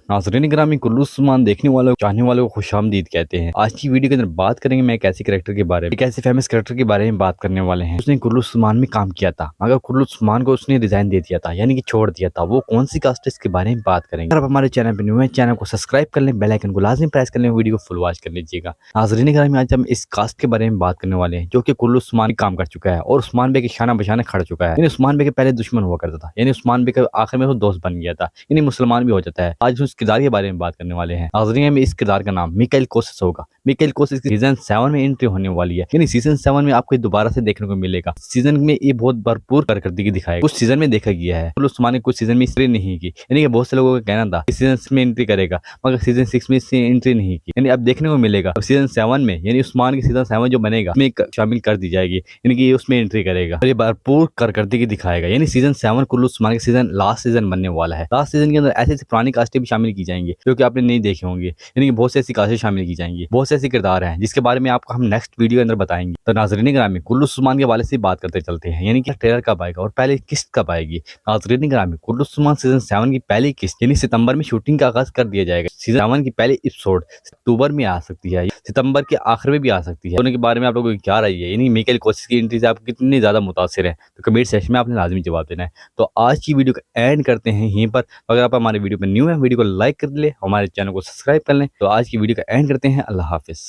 नाज़रीन ग्रामी कुल्लू उस्मान देखने वालों चाहने वालों को खुशामदीद कहते हैं। आज की वीडियो के अंदर बात करेंगे मैं एक ऐसे कैरेक्टर के बारे में, एक ऐसे फेमस कैरेक्टर के बारे में बात करने वाले हैं। उसने कुल्लू उस्मान में काम किया था मगर कुल्लू उस्मान को उसने रिजाइन दे दिया था, यानी कि छोड़ दिया था। वो कौन सी कास्ट है इसके बारे में बात करेंगे। अगर आप हमारे चैनल पर न्यू है, चैनल को सब्सक्राइब कर लें, बेल आइकन को लाजमी प्रेस कर लें, वीडियो को फुल वॉच कर लीजिएगा। नाज़रीन ग्रामी आज हम इस कास्ट के बारे में बात करने वाले हैं जो कि कुल्लू उस्मान काम कर चुका है और उस्मान बे के शाना बशाना खड़ चुका है। यानी उस्मान बे के पहले दुश्मन हुआ करता था, यानी उस्मान बे का आखिर में वो दोस्त बन गया था, यानी मुसलमान भी हो जाता है। आज उस किरदार के बारे में बात करने वाले हैं। नाज़रीन में इस किरदार का नाम मिकाइल कोसिस होगा। मिकाइल कोसिस की सीजन 7 में एंट्री होने वाली है, यानी सीजन 7 में आपको दोबारा से देखने को मिलेगा। सीजन में ये बहुत भरपूर कारकर्दगी दिखाएगा। कुछ सीजन में देखा गया है उस्मान ने कुछ सीजन में एंट्री नहीं की, यानी कि बहुत से लोगों का कहना था कि सीजन में एंट्री करेगा मगर सीजन 6 में इसने एंट्री नहीं की। यानी अब देखने को मिलेगा सीजन 7 में, यानी उस्मान की सीजन 7 जो बनेगा उसमें शामिल कर दी जाएगी, यानी कि ये उसमें एंट्री करेगा और ये भरपूर कारकर्दगी दिखाएगा। यानी सीजन 7 कुल्लू उस्मान के सीजन लास्ट सीजन बनने वाला है। लास्ट सीजन के अंदर ऐसे ऐसे पुरानी कास्टें भी शामिल की जाएंगी जो कि आपने नहीं देखे होंगे, यानी कि बहुत से ऐसी कास्टें शामिल की जाएंगी, बहुत से ऐसे किरदार हैं जिसके बारे में आपको हम नेक्स्ट वीडियो के अंदर बताएंगे। तो नाज़रीन ग्रामी कुल्लू उस्मान के वाले से बात करते चलते हैं, यानी कि ट्रेलर कब आएगा और पहले किस्त कब आएगी। नाज़रीन ग्रामी कुल्लू उस्मान सीजन 7 की पहली किस्त यानी सितंबर में शूटिंग का आगाज कर दिया जाएगा। सीजन 7 की पहली एपिसोड अक्टूबर में आ सकती है, सितंबर के आखिर में भी आ सकती है। उनके बारे में आप लोगों की क्या राय है, यानी मिकाइल कोसिस की एंट्री से आप कितनी ज्यादा मुतासिर हैं, तो कमेंट सेक्शन में आपने लाजमी जवाब देना है। तो आज की वीडियो का एंड करते हैं यहीं पर। अगर आप हमारे वीडियो पर न्यू है, वीडियो को लाइक कर ले, हमारे चैनल को सब्सक्राइब कर लें। तो आज की वीडियो का एंड करते हैं। अल्लाह हाफिज।